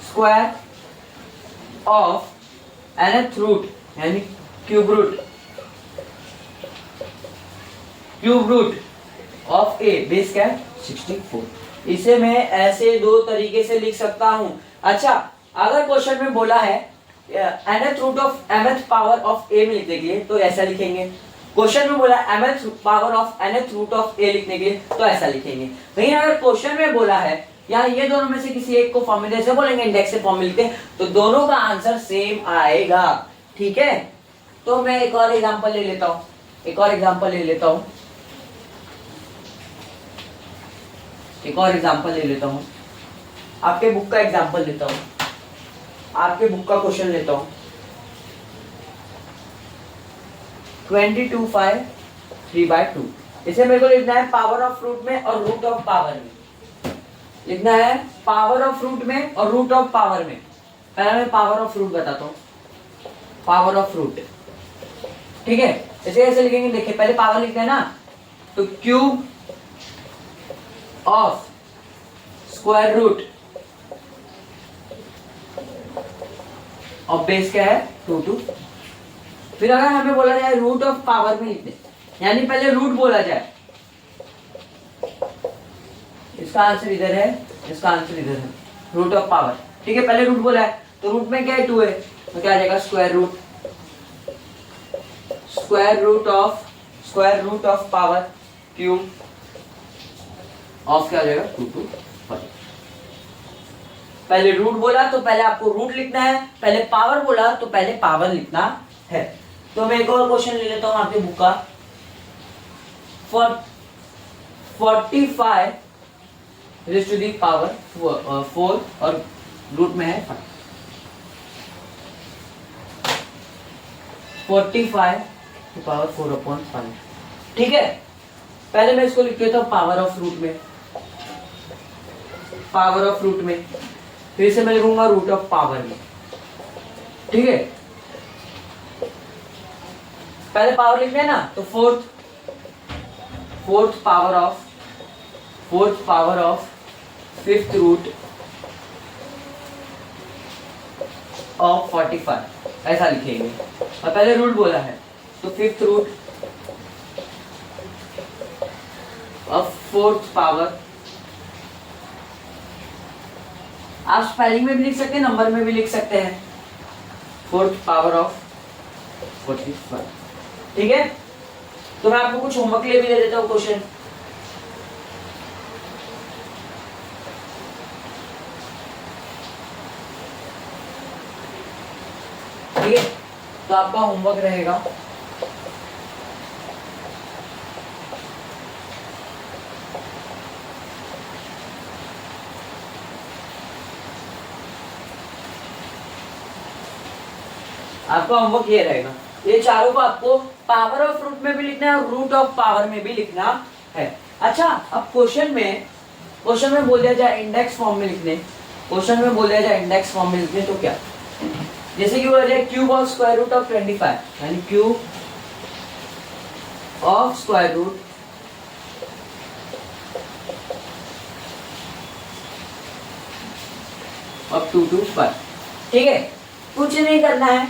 square of nth root यानी cube root, cube root of a, base क्या है 64। इसे मैं ऐसे दो तरीके से लिख सकता हूं। अच्छा, अगर क्वेश्चन में बोला है nth root of mth power of a में लिखने के लिए तो ऐसा लिखेंगे। क्वेश्चन में बोला mth power of nth root of a लिखने के लिए तो ऐसा लिखेंगे। वहीं अगर क्वेश्चन में बोला है या ये दोनों में से किसी एक को फॉर्मूले से बोलेंगे, इंडेक्स से फॉर्म लिखते हैं, तो दोनों का आंसर सेम आएगा, ठीक है। तो मैं एक और एग्जांपल ले लेता हूं, एक और एग्जांपल ले लेता हूं, एक और एग्जांपल ले लेता हूं। आपके बुक का एग्जांपल लेता हूं, आपके बुक का क्वेश्चन लेता हूं। 22/5 3/2। इसे मेरे को लिखना है पावर ऑफ रूट में और रूट ऑफ पावर में, लिखना है पावर ऑफ रूट में और रूट ऑफ पावर में। पहले मैं पावर ऑफ रूट बताता हूं, पावर ऑफ रूट, ठीक है। इसे कैसे लिखेंगे, देखिए पहले पावर लिखते हैं ना, तो क्यूब ऑफ स्क्वायर रूट और बेस क्या है 2 फिर अगर हमें बोला जाए रूट ऑफ पावर में लिखते, यानी पहले रूट बोला जाए, इसका आंसर इधर है, इसका आंसर इधर है, रूट ऑफ पावर, ठीक है। पहले रूट बोला है तो रूट में क्या है 2 है, तो क्या आ जाएगा square root, square root of power cube of क्या आ जाएगा 2 5। पहले रूट बोला तो पहले आपको रूट लिखना है, पहले पावर बोला तो पहले पावर लिखना है। तो मैं एक और क्वेश्चन ले लेता हूं आपके बुक का, 45 रेज़ टू दी पावर 4 और रूट में है 5। 45 टू पावर 4/5, ठीक है। पहले मैं इसको लिख देता हूं पावर ऑफ रूट में, पावर ऑफ रूट में, फिर से मैं लिखूंगा रूट ऑफ पावर में, ठीक है। पहले पावर लिखना है ना, तो fourth power of fifth root of 45 ऐसा लिखेंगे। और पहले रूट बोला है तो fifth root of fourth power, आप स्पेलिंग में भी लिख सकते हैं, नंबर में भी लिख सकते हैं, फोर्थ पावर ऑफ 45। ठीक है, तो मैं आपको कुछ होमवर्क के लिए भी दे देता हूँ क्वेश्चन। ठीक है, तो आपका होमवर्क रहेगा ये रहेगा, ये चारों को आपको पावर ऑफ रूट में भी लिखना है और रूट ऑफ पावर में भी लिखना है। अच्छा, अब क्वेश्चन में बोल दिया जाए इंडेक्स फॉर्म में लिखने, तो क्या, जैसे कि बोला जाए cube of square root of 25, यानी cube of square root of 225। ठीक है, कुछ नहीं करना है,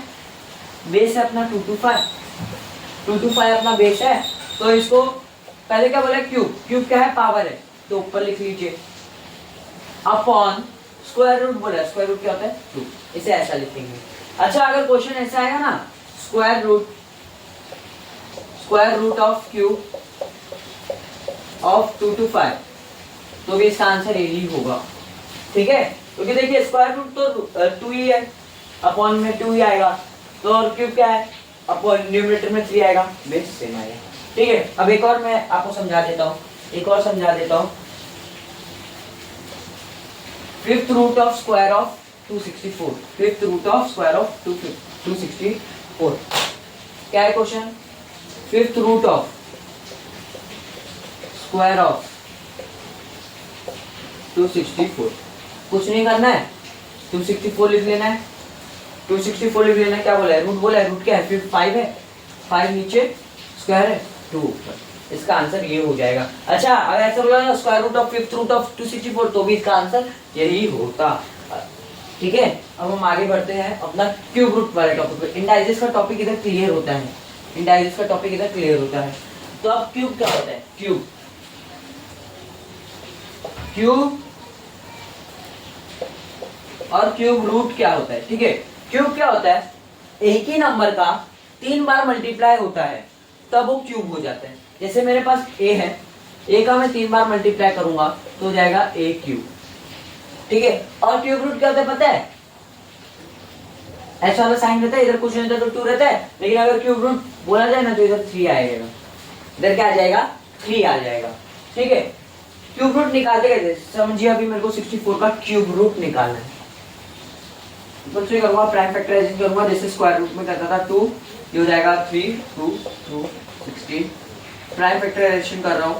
बेस है अपना 225 अपना बेस है, तो इसको पहले क्या बोला, क्यूब क्या है, पावर है, तो ऊपर लिख लीजिए, अपॉन स्क्वायर रूट बोला, स्क्वायर रूट क्या होता है 2, इसे ऐसा लिखेंगे। अच्छा, अगर क्वेश्चन ऐसा आएगा ना, square root of cube of 225, तो भी इसका आंसर यही होगा। ठीक है, क्योंकि देखिए स्क्वायर रूट तो 2 ही है, अपॉन में 2 ही आएगा, तो और क्यूब क्या है, अपॉन न्यूमरेटर में 3 आएगा, बेस सेम आएगा। ठीक है, अब एक और मैं आपको समझा देता हूँ, fifth root of square of 264, क्या है question, fifth root of square of 264, कुछ नहीं करना है, 264 लिख लेना है, क्या बोला है, रूट बोला है, रूट क्या है, 5 है, 5 नीचे, स्क्वायर है 2 ऊपर, इसका आंसर ये हो जाएगा। अच्छा, अगर ऐसा बोला ना square root of fifth root of 264, तो भी इसका आंसर यही होता। ठीक है, अब हम आगे बढ़ते हैं अपना क्यूब रूट वाले टॉपिक पे। इंडाइजेस का टॉपिक इधर क्लियर होता है, तो अब क्यूब क्या होता है, क्यूब और क्यूब रूट क्या होता है। ठीक है, क्यूब क्या होता है, एक ही नंबर का 3 बार मल्टीप्लाई होता है तब वो क्यूब हो जाता है। जैसे मेरे पास a है, a का मैं 3 बार मल्टीप्लाई करूंगा तो हो जाएगा a क्यूब। ठीक है, और क्यूब रूट क्या होता है पता है, ऐसा वाला साइन रहता है, इधर कुछ नहीं रहता तो 2 रहता है, लेकिन अगर क्यूब रूट बोला जाए ना तो इधर 3 आएगा, इधर क्या आ जाएगा, 3 आ जाएगा। ठीक है, क्यूब रूट निकालते कैसे समझिए, अभी मेरे को 64 का क्यूब रूट निकालना है, तो करूंगा प्राइम फैक्टराइजेशन करूंगा, जैसे स्क्वायर रूट में करता था 2, ये हो जाएगा 3, 2, 2, 16, प्राइम फैक्टराइजेशन कर रहा हूं।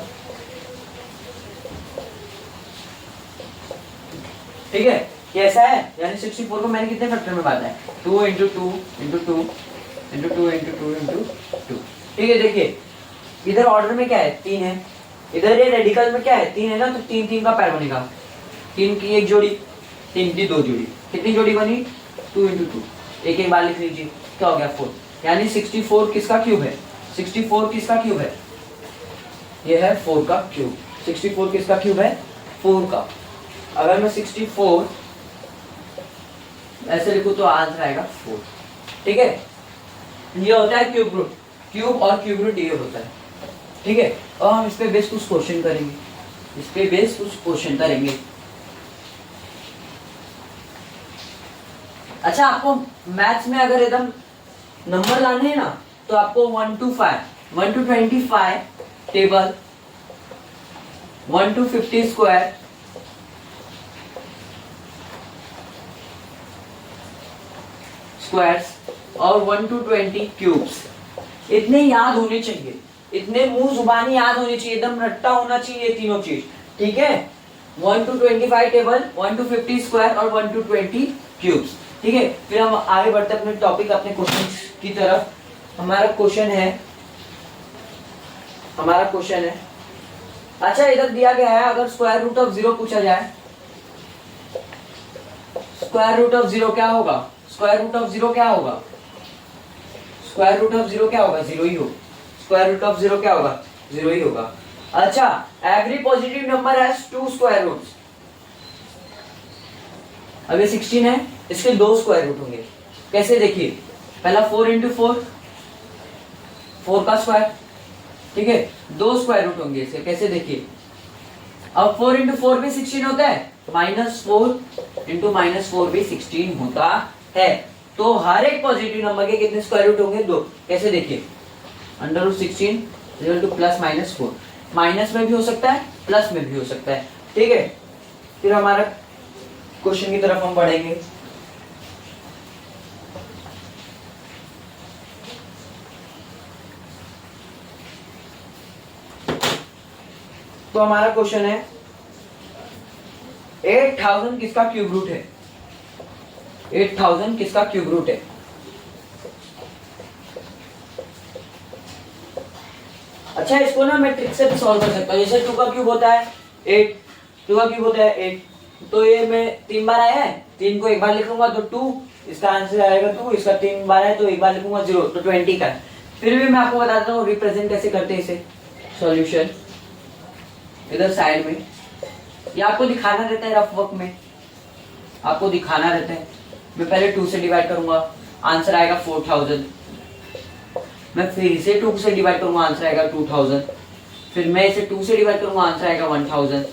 ठीक है, ये ऐसा है, यानी 64 को मैंने कितने फैक्टर में बांटा है, 2 × 2 × 2 × 2 × 2 × 2। ठीक है, देखिए इधर ऑर्डर में क्या है, 3 है, इधर ये रेडिकल में क्या है, 3 है ना, तो 3 3 का पैर बनेगा, 3 की एक जोड़ी, 3 की 2 जोड़ी, कितनी जोड़ी बनी, 2 × 2, एक बार लिख लीजिए, क्या हो गया 4, यानी 64 किसका क्यूब है, 64 किसका क्यूब है, ये है 4 का क्यूब। 64 किसका क्यूब है, 4 का। अगर मैं 64 ऐसे लिखूं तो आंसर आएगा 4। ठीक है, ये होता है क्यूब रूट, क्यूब और क्यूब रूट ये होता है। ठीक है, और हम इस पे बेस कुछ क्वेश्चन करेंगे, अच्छा, आपको मैथ्स में अगर एकदम नंबर लाने हैं ना, तो आपको 1 to 25 टेबल, 1 to 50 स्क्वायर, और 1 to 20 क्यूब्स, इतने याद होने चाहिए, इतने मुंह जुबानी याद होनी चाहिए, एकदम रट्टा होना चाहिए तीनों चीज। ठीक है, 1 to 25 टेबल, 1 to 50 स्क्वायर और 1 to 20 क्यूब्स। ठीक है, फिर हम आगे बढ़ते अपने टॉपिक, अपने क्वेश्चन की तरफ। हमारा क्वेश्चन है, अच्छा इधर दिया गया है, अगर स्क्वायर रूट ऑफ 0 पूछा जाए, स्क्वायर रूट ऑफ 0 क्या होगा? स्क्वायर रूट ऑफ 0 क्या होगा? स्क्वायर रूट ऑफ 0 क्या होगा? 0 ही होगा। स्क्वायर रूट ऑफ 0 क्या होगा? 0 ही होगा। अच्छा, every positive number has 2 square roots. अब ये 16 है, इसके 2 स्क्वायर रूट होंगे। कैसे? देखिए, पहला 4 इंटू 4, 4 का स्क्वायर, ठीक है, 2 स्क्वायर रूट होंगे इसके। कैसे? देखिए, अब 4 इंटू 4 भी 16 होता है, -4 इंटू -4 भी 16 होता है। तो हर एक पॉजिटिव नंबर के कितने स्क्वायर रूट होंगे? 2। कैसे? देखिए, √16 इक्वल टू +-4, माइनस में भी हो सकता है, प्लस में भी हो सकता है, ठीक है। फिर हमारा क्वेश्चन की तरफ हम बढ़ेंगे। तो हमारा क्वेश्चन है 8000 किसका क्यूब रूट है? 8000 किसका क्यूब रूट है? अच्छा, इसको ना मैं ट्रिक से भी सॉल्व कर सकता हूँ। जैसे 2 का क्यूब होता है 8, 2 का क्यूब होता है 8, तो ये मैं 3 बार आया है, 3 को एक बार लिखूंगा तो 2, इसका आंसर आएगा 2, इसका 3 बार है तो एक बार लिखूंगा 0, तो 20 का है। फिर भी मैं आपको बताता हूँ रिप्रेजेंट कैसे करते हैं इसे। सॉल्यूशन इधर साइड में, ये आपको दिखाना रहता है, रफ वर्क में आपको दिखाना रहता है। मैं पहले 2 से डिवाइड करूंगा, आंसर आएगा 4000। मैं फिर इसे 2 से डिवाइड करूंगा, आंसर आएगा 2000। फिर मैं इसे 2 से डिवाइड करूंगा, आंसर आएगा 1000।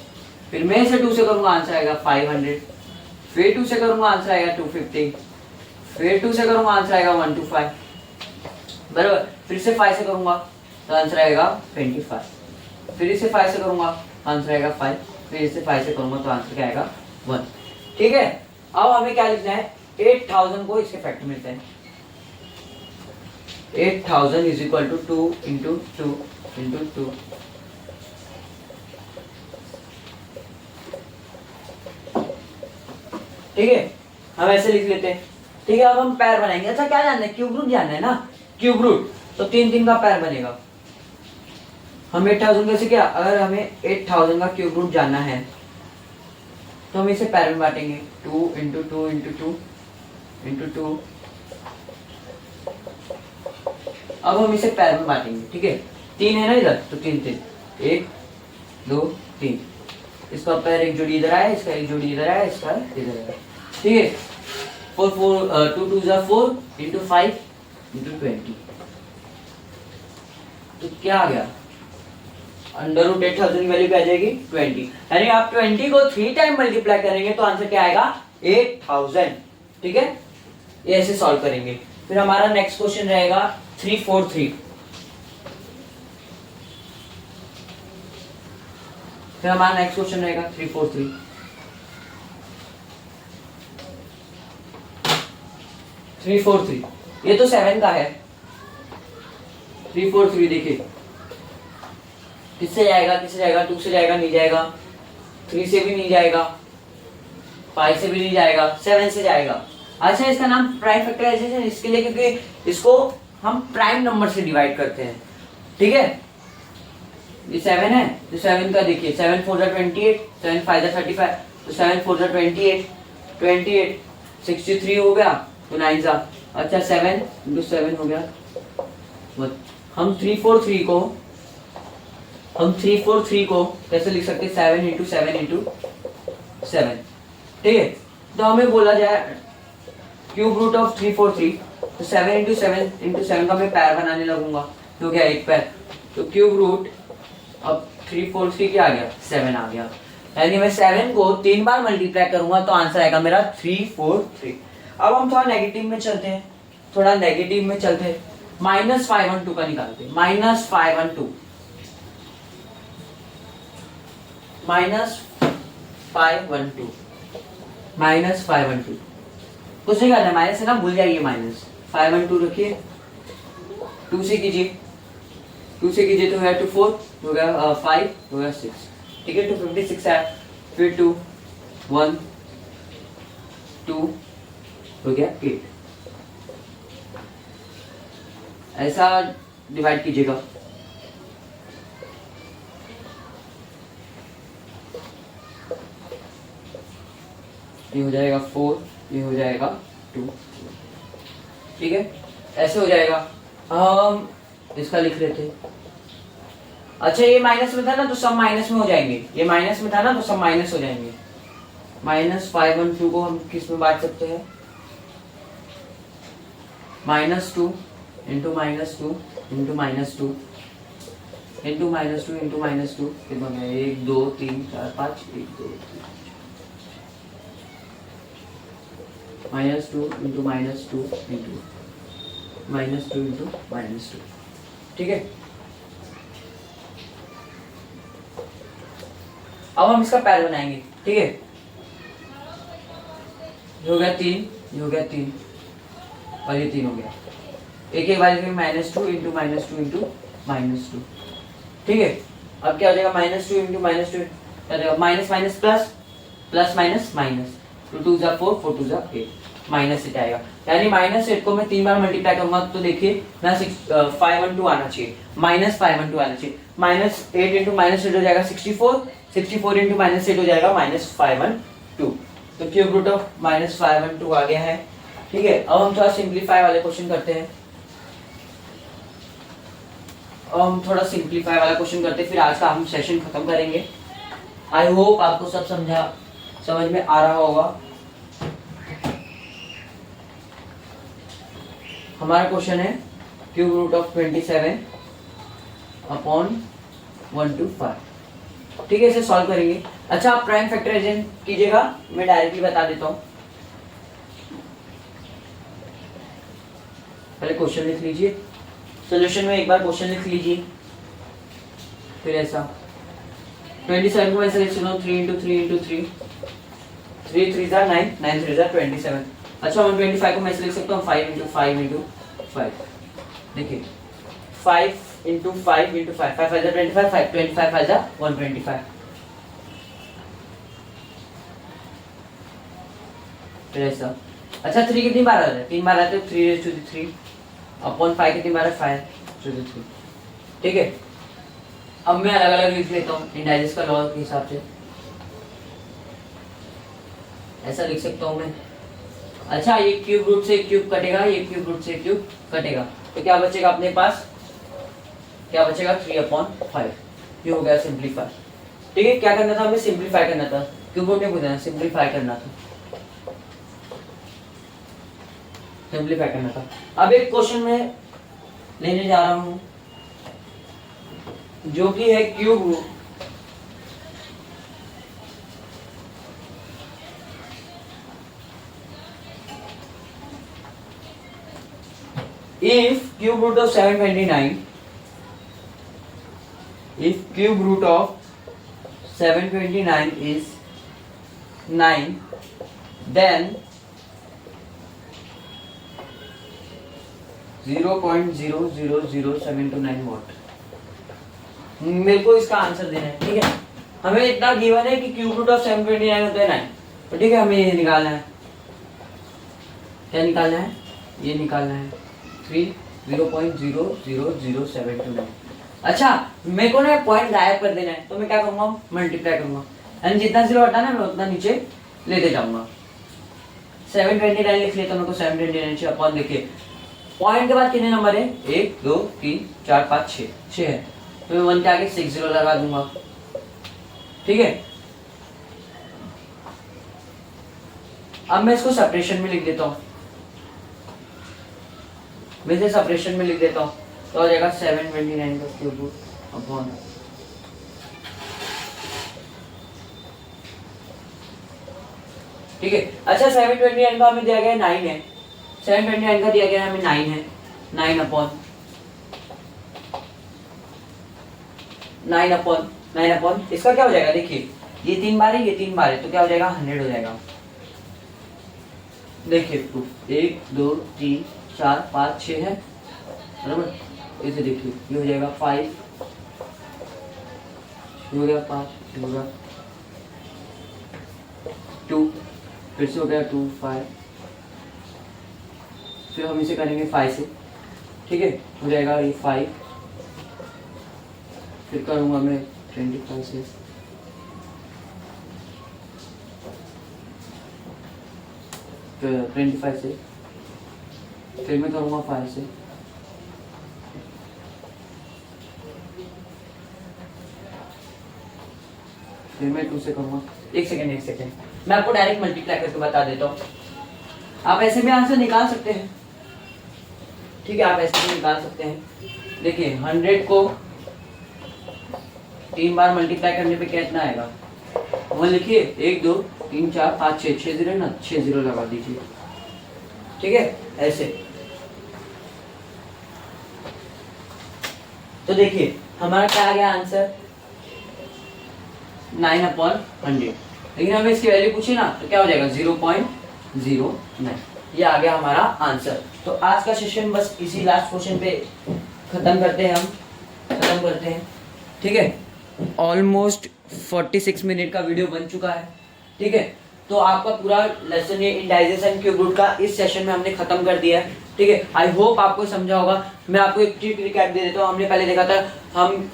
फिर मैं इसे 2 से करूंगा, आंसर आएगा 500। फिर 2 से करूंगा, आंसर आएगा 250। फिर 2 से करूंगा, आंसर आएगा 125, बराबर। फिर से 5 से करूंगा तो आंसर आएगा 25। फिर इसे 5 से करूंगा, आंसर आएगा 5। फिर इसे 5 से करूंगा तो आंसर क्या आएगा? 1, ठीक है। अब हमें क्या लिखना है? 8000 को इसके फैक्टर मिलते हैं। 8000 is equal to 2 into 2 into 2, ठीक है, हम ऐसे लिख लेते हैं, ठीक है। अब हम पैर बनाएंगे। अच्छा, क्या जानना है? क्यूब रूट जानना है ना, क्यूब रूट। तो 3 का पैर बनेगा। हम 8000 कैसे, क्या अगर हमें 8000 का क्यूब रूट जानना है तो हम इसे पैर में बांटेंगे, 2 इंटू 2 इंटू 2 इंटू 2। अब हम इसे पैर में बांटेंगे, ठीक है। 3 है ना इधर, तो 3 3, 1 2 3। इसका पैर एक जोड़ी इधर आया, इसका एक जोड़ी इधर आया, इसका इधर आया, ठीक है। 4 4 2 2 4 इंटू 5 इंटू 20, तो क्या आ गया? √8000 की वैल्यू क्या आ जाएगी? 20। यानी आप 20 को 3 टाइम मल्टीप्लाई करेंगे तो आंसर क्या आएगा? 8000, ठीक है। ये ऐसे सॉल्व करेंगे। फिर हमारा नेक्स्ट क्वेश्चन रहेगा 343। फिर हमारा नेक्स्ट क्वेश्चन रहेगा 343। 343, ये तो 7 का है। 343 देखिए, किससे जाएगा? किससे जाएगा? 2 से जाएगा, नहीं जाएगा। 3 से भी नहीं जाएगा, 5 से भी नहीं जाएगा, 7 से जाएगा। अच्छा, इसका नाम प्राइम फैक्टराइजेशन इसके लिए क्योंकि इसको हम प्राइम नंबर से डिवाइड करते हैं, ठीक है। ये 7 है, तो 7 का देखिए, 7 4 28, 7 5 35, तो 7 4 28, 28 63 हो गया, तो 9 सा। अच्छा, 7 इंटू 7 हो गया। हम 343 को कैसे लिख सकते हैं? 7 इंटू 7 इंटू 7, ठीक है। तो हमें बोला जाए क्यूब रूट ऑफ 343, तो 7 इंटू 7 का मैं पैर बनाने लगूंगा, तो क्या? एक पैर, तो क्यूब रूट अब 343 क्या आ गया? 7 आ गया। यानी मैं 7 को 3 बार मल्टीप्लाई करूंगा तो आंसर आएगा मेरा 343। अब हम थोड़ा नेगेटिव में चलते हैं, -512 का निकालते हैं। -512 कुछ नहीं करना है, माइनस है ना, भूल जाइए। -512 रखिए, 2 से कीजिए, 2 से कीजिए तो है 2 4 हो गया, 5 हो गया 6, ठीक है। 256 है, फिर 2 1 2 हो गया 8। ऐसा डिवाइड कीजिएगा। ये हो जाएगा 4, ये हो जाएगा 2, ठीक है, ऐसे हो जाएगा। हम इसका लिख लेते। अच्छा ये माइनस में था ना तो सब माइनस में हो जाएंगे, ये माइनस में था ना तो सब माइनस हो जाएंगे। -5 को हम किस में बांट सकते हैं? -2 इंटू -2 इंटू -2 इंटू -2 इंटू -2 कितना गया? 1 2 3 4 5 1 2 3 -2 इंटू -2 इंटू -2 इंटू -2, ठीक है। अब हम इसका पैर बनाएंगे, ठीक है। ये हो गया 3, ये हो गया 3 और ये 3 हो गया। एक बार -2 इंटू -2 इंटू -2, ठीक है। अब क्या हो जाएगा? -2 इंटू -2 क्या हो जाएगा? Minus minus plus, plus minus minus, 2 2 जा 4, 4 2 जा 8, -8 आएगा। यानी -8 को मैं 3 बार मल्टीप्लाई करूंगा तो देखिए ना 512 आना चाहिए, -512 आना चाहिए। -8 इंटू -8 हो जाएगा 64, 64 इंटू -8 हो जाएगा -512। तो क्यूब रूट ऑफ -512 आ गया है, ठीक है। अब हम थोड़ा सिंप्लीफाई वाले क्वेश्चन करते हैं। अब हम थोड़ा सिंप्लीफाई वाला क्वेश्चन करते हैं, फिर आज का हम सेशन खत्म करेंगे। आई होप आपको सब समझ में आ रहा होगा। हमारा क्वेश्चन है क्यूब रूट ऑफ 27 अपॉन 125, ठीक है। इसे सॉल्व करेंगे। अच्छा आप प्राइम फैक्टराइजेशन कीजिएगा, मैं डायरेक्टली बता देता हूँ। पहले क्वेश्चन लिख लीजिए, सॉल्यूशन में एक बार क्वेश्चन लिख लीजिए, फिर ऐसा 27 को ऐसे लिख सकता हूँ 3 इंटू 3 इंटू 3, 3 3 जा 9, 9 3 जा 27। अच्छा 125 को मैं ऐसे लिख सकता हूँ 5 इंटू 5 इंटू 5, देखिए 5 इंटू 5 इंटू 5, 5 5 जा 25, 5 25 5 जा 125, फिर ऐसा। अच्छा 3 कितनी बार आता है? 3 बार आते हैं, 3 अपॉन 5 कितनी बार है? 5/3, ठीक है। अब मैं अलग अलग लिख लेता हूँ इंडाइजेस का लॉ के हिसाब से, ऐसा लिख सकता हूँ मैं। अच्छा ये क्यूब रूट से क्यूब कटेगा, ये क्यूब रूट से क्यूब कटेगा, तो क्या बचेगा अपने पास? क्या बचेगा? 3/5। ये हो गया सिंप्लीफाई, ठीक है। क्या करना था हमें? सिंप्लीफाई करना था, क्यूब रूट नहीं पूछना, सिंप्लीफाई करना था, सिंप्लीफाई करना था। अब एक क्वेश्चन में लेने जा रहा हूं जो कि है cube root if cube root of 729, if cube root of 729 is 9, then 0.000729 what. मेरे को इसका आंसर देना है, ठीक है। हमें इतना गिवन है कि क्यूब रूट ऑफ 729 होता है 9, तो ठीक है हमें ये निकालना है। क्या निकालना है? ये निकालना है 0.000729। अच्छा मेरे को ना पॉइंट गायब कर देना है, तो मैं क्या करूंगा? मल्टीप्लाई करूंगा, यानी जितना जीरो हटा ना मैं उतना नीचे लेते जाऊंगा। 729 लिख लेता हूं, मेरे को 729 से अपॉन, देखिए पॉइंट के बाद कितने नंबर है? 1 2 3 4 5 6, 6 है, तो मैं 1 के आगे 6 0 लगा दूंगा, ठीक है। अब मैं इसको सेपरेशन में लिख देता हूँ, मैं इसे सेपरेशन में लिख देता हूँ, तो हो जाएगा 729 का क्यूब रूट अपॉन, ठीक है। अच्छा 729 का हमें दिया गया 9 है, 729 का दिया गया हमें 9 है, 9 अपॉन 9 अपॉन इसका क्या हो जाएगा? देखिए ये 3 बार है, ये 3 बार है, तो क्या हो जाएगा? 100 हो जाएगा। देखिए प्रूफ 1 2 3 4 5 6 है, बराबर। इसे देखिए ये हो जाएगा 5, हो गया 5, हो गया 2, फिर से हो गया 2 5, फिर हम इसे करेंगे 5 से, ठीक है, हो जाएगा ये 5, फिर करूँगा मैं 25 से, फिर 25 से, फिर मैं करूँगा 5 से, फिर मैं 2 से करूँगा। एक सेकेंड, मैं आपको डायरेक्ट मल्टीप्लाई करके बता देता हूँ। आप ऐसे भी आंसर निकाल सकते हैं, ठीक है, आप ऐसे भी निकाल सकते हैं। देखिए 100 को 3 बार मल्टीप्लाई करने पे कितना आएगा, वो लिखिए 1 2 3 4 5 6, 6 जीरो ना, 6 जीरो लगा दीजिए, ठीक है, ऐसे। तो देखिए हमारा क्या आ गया आंसर, 9/100। लेकिन हमें इसकी वैल्यू पूछी ना, तो क्या हो जाएगा 0.09, ये आ गया हमारा आंसर। तो आज का सेशन बस इसी लास्ट क्वेश्चन पे खत्म करते हैं, ठीक है। ऑलमोस्ट 46 मिनट का वीडियो बन चुका है, ठीक है। तो आपका पूरा लेसन ये इंडाइजेशन क्यूब रूट का इस सेशन में हमने खत्म कर दिया है, ठीक है। आई होप आपको समझा होगा। मैं आपको एक ट्रिक रिकैप दे देता हूँ। हमने पहले देखा था हम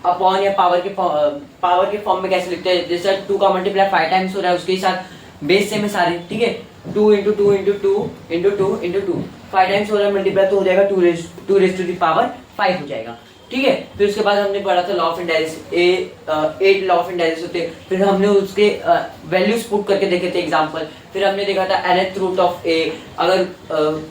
अपॉन या पावर के फॉर्म में कैसे लिखते हैं। जैसे 2 का मल्टीप्लाई 5 टाइम्स हो रहा है, उसके साथ बेस सेम है सारे, ठीक है। 2 × 2 × 2 × 2 × 2 5 टाइम्स हो रहा है मल्टीप्लाई, तो हो जाएगा 2 raised to the power 5 हो जाएगा, ठीक है। फिर उसके बाद हमने पढ़ा था law of indigestion, 8 law of indigestion होते हैं। फिर हमने उसके वैल्यूज पुट करके देखे थे एग्जांपल। फिर हमने देखा था nth रूट ऑफ a, अगर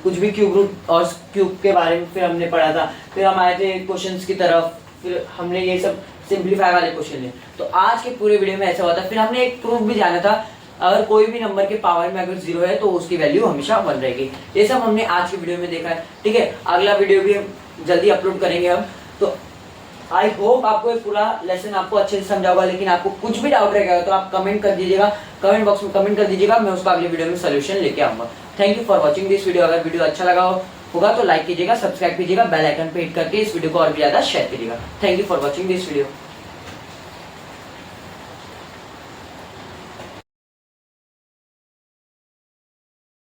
कुछ भी क्यूब रूट और क्यूब के बारे में फिर हमने पढ़ा था। फिर हम आए थे क्वेश्चंस की तरफ, फिर हमने ये सब सिंप्लीफाई वाले क्वेश्चन है। तो आज के पूरे वीडियो में ऐसा हुआ था। फिर हमने एक प्रूफ भी जाना था, अगर कोई भी नंबर के पावर में अगर 0 है तो उसकी वैल्यू हमेशा 1 रहेगी। ये सब हमने आज की वीडियो में देखा है, ठीक है। अगला वीडियो भी जल्दी अपलोड करेंगे हम। तो आई होप आपको ये पूरा लेसन आपको अच्छे से समझा होगा। लेकिन आपको कुछ भी डाउट रहेगा तो आप कमेंट कर दीजिएगा, कमेंट बॉक्स में कमेंट कर दीजिएगा, मैं उसका अगले वीडियो में सोल्यूशन लेके आऊंगा। Thank you for watching this video. अगर वीडियो अच्छा लगा होगा तो लाइक कीजिएगा, सब्सक्राइब कीजिएगा, बेल आइकन पे हिट करके इस वीडियो को और भी ज्यादा शेयर कीजिएगा। Thank you for watching this video.